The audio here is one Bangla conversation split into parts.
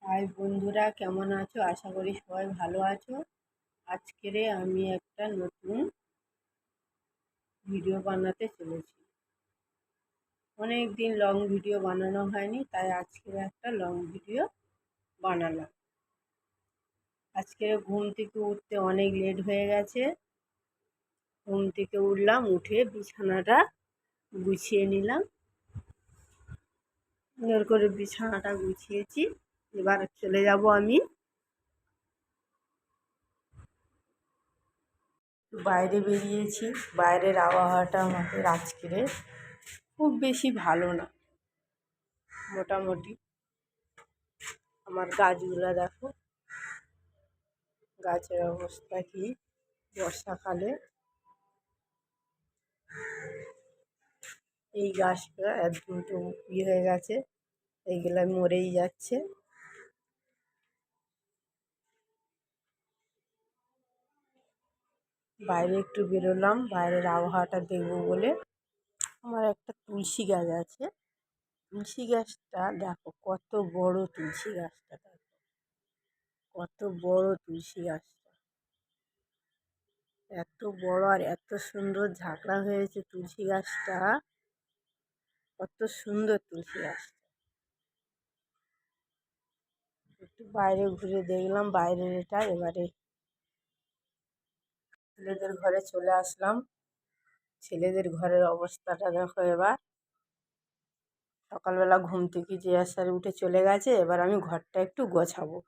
হাই বন্ধুরা, কেমন আছো? আশা করি সবাই ভালো আছো। আজকেরে আমি একটা নতুন ভিডিও বানাতে চলেছি। অনেক দিন লং ভিডিও বানানো হয়নি, তাই আজকে একটা লং ভিডিও বানালাম। আজকে ঘুম থেকে উঠতে অনেক লেট হয়ে গেছে। ঘুম থেকে উঠলাম, উঠে বিছানাটা গুছিয়ে নিলাম। সুন্দর করে বিছানাটা গুছিয়েছি। এবার চলে যাব আমি বাইরে বেরিয়েছি। বাইরের আবহাওয়াটা আমাদের আজকের খুব বেশি ভালো না, মোটামুটি। আমার গাছগুলো দেখো, গাছের অবস্থা কি বর্ষাকালে। এই গাছটা একদম তো হয়ে গেছে, এইগুলা মরেই যাচ্ছে। বাইরে একটু বেরোলাম, বাইরের আবহাওয়াটা দেখবো বলে। আমার একটা তুলসী গাছ আছে। তুলসী গাছটা দেখো, কত বড় তুলসী গাছটা, দেখো কত বড় তুলসী গাছটা। এত বড় আর এত সুন্দর ঝাঁকড়া হয়েছে তুলসী গাছটা। কত সুন্দর তুলসী গাছটা। একটু বাইরে ঘুরে দেখলাম বাইরের এটা। এবারে ছেলেদের ঘরে চলে আসলাম। ছেলেদের ঘরের অবস্থাটা দেখো। এবার সকালবেলা ঘুম থেকে যে আসার উঠে চলে গেছে, এবার আমি ঘরটা একটু গোছাবো।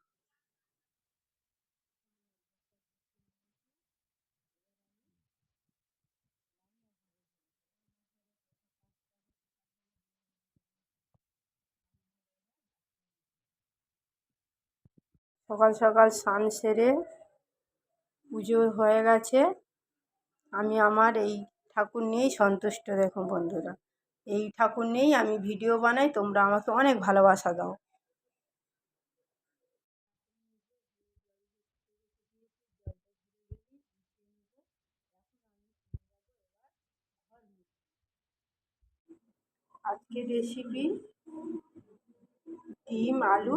সকাল সকাল স্নান সেরে পুজো হয়ে গেছে। আমি আমার এই ঠাকুর নিয়েই সন্তুষ্ট। দেখো বন্ধুরা, এই ঠাকুর নিয়েই আমি ভিডিও বানাই, তোমরা আমাকে অনেক ভালোবাসা দাও। আজকের রেসিপি ডিম আলু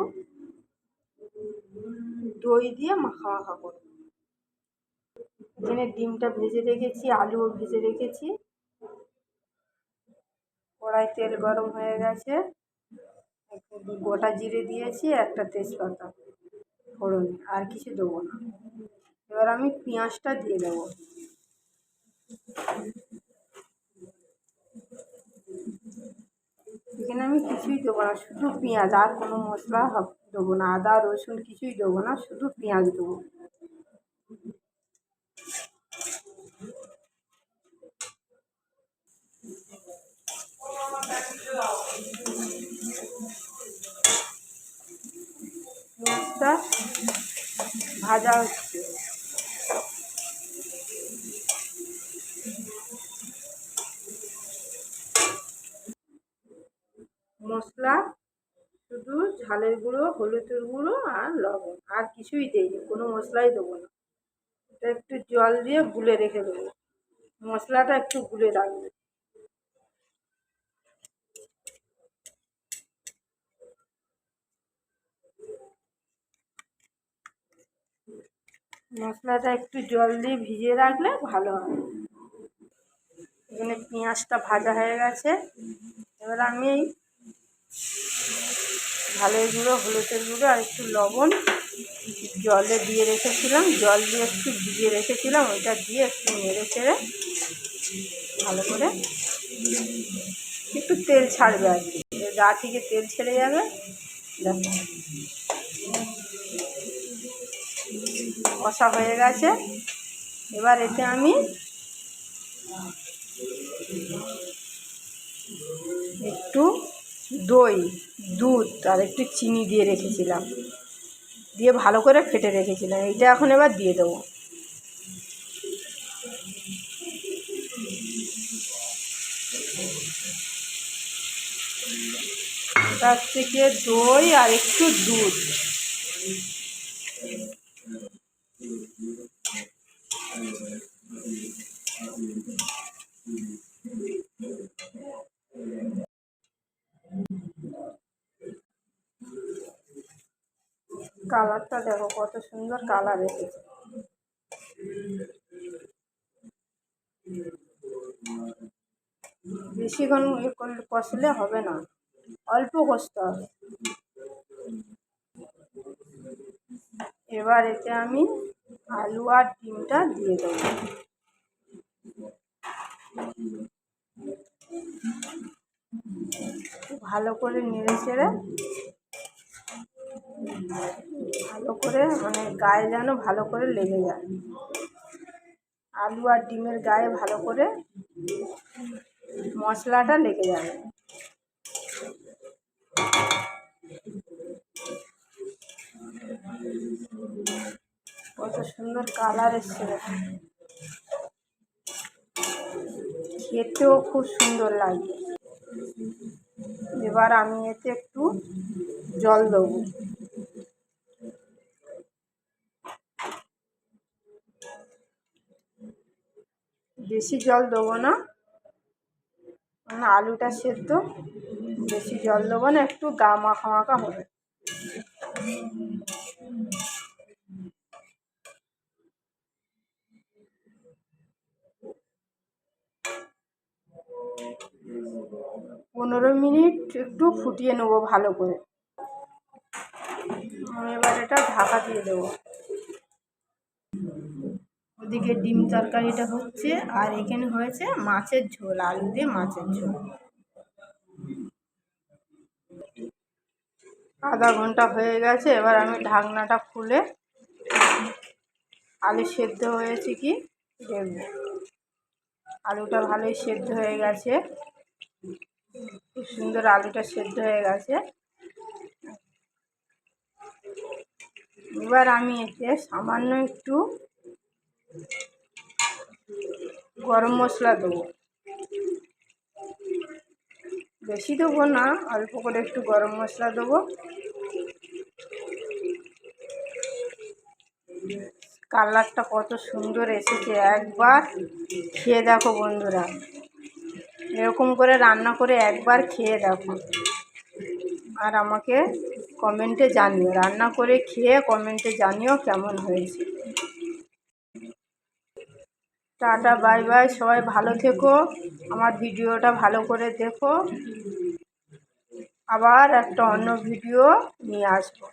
দই দিয়ে মাখা মাখা করব। এখানে ডিমটা ভেজে রেখেছি, আলুও ভেজে রেখেছি। কড়াই তেল গরম হয়ে গেছে, গোটা জিরে দিয়েছি, একটা তেজপাতা ফোড়ন, আর কিছু দেবো না। এবার আমি পেঁয়াজটা দিয়ে দেবো। এখানে আমি কিছুই দেবো না, শুধু পেঁয়াজ, আর কোনো মশলা দেবো না। আদা রসুন কিছুই দেবো না, শুধু পেঁয়াজ দেবো। পেঁয়াজটা ভাজা হচ্ছে। মশলা শুধু ঝালের গুঁড়ো, হলুদের গুঁড়ো আর লবণ, আর কিছুই দেইনি, কোনো মশলাই দেবো না। এটা একটু জল দিয়ে গুলে রেখে দেবো, মশলাটা একটু গুলে রাখবে। মশলাটা একটু জল দিয়ে ভিজিয়ে রাখলে ভালো হয়। এখানে পেঁয়াজটা ভাজা হয়ে গেছে। এবার আমি এই ঝালের গুঁড়ো, হলুদের গুঁড়ো আর একটু লবণ জলে দিয়ে রেখেছিলাম, জল দিয়ে একটু ভিজিয়ে রেখেছিলাম, ওইটা দিয়ে একটু নেড়ে চেড়ে ভালো করে একটু তেল ছাড়বে আর কি, গা থেকে তেল ছেড়ে যাবে। দেখো কষা হয়ে গেছে। এবার এতে আমি একটু দই, দুধ আর একটু চিনি দিয়ে রেখেছিলাম, দিয়ে ভালো করে ফেটে রেখেছিলাম। এইটা এখন এবার দিয়ে দেবো। তার থেকে দই আর একটু দুধ, কালারটা দেখো কত সুন্দর কালার এসেছে। বেশিক্ষণ কষলে হবে না, অল্প কষতে হবে। এবার এতে আমি আলু আর ডিমটা দিয়ে দেবো। ভালো করে নেড়ে চেড়ে, ভালো করে মানে গায়ে যেন ভালো করে লেগে যায়, আলু আর ডিমের গায়ে ভালো করে মশলাটা লেগে যাবে। কত সুন্দর কালার এসছে, খেতেও খুব সুন্দর লাগে। এবার আমি এতে একটু জল দেবো। বেশি জল দেবো না, আলুটা সেদ্ধ, বেশি জল দেবো না, একটু গা মাখা মাখা হবে। পনেরো মিনিট একটু ফুটিয়ে নেবো ভালো করে। আমি এবার এটা ঢাকা দিয়ে দেবো। ওদিকে ডিম তরকারিটা হচ্ছে, আর এখানে হয়েছে মাছের ঝোল, আলু দিয়ে মাছের ঝোল। আধা ঘন্টা হয়ে গেছে, এবার আমি ঢাকনাটা খুলে আলু সেদ্ধ হয়েছে কি দেখব। আলুটা ভালোই সেদ্ধ হয়ে গেছে, খুব সুন্দর আলুটা সেদ্ধ হয়ে গেছে। এবার আমি এতে সামান্য একটু গরম মশলা দেবো, বেশি দেবো না, অল্প করে একটু গরম মশলা দেবো। কালারটা কত সুন্দর এসেছে, একবার খেয়ে দেখো বন্ধুরা, এরকম করে রান্না করে একবার খেয়ে দেখো, আর আমাকে কমেন্টে জানিও, রান্না করে খেয়ে কমেন্টে জানিও কেমন হয়েছে। টাটা বাই বাই, সবাই ভালো থেকো, আমার ভিডিওটা ভালো করে দেখো, আবার একটা অন্য ভিডিও নিয়ে আসবো।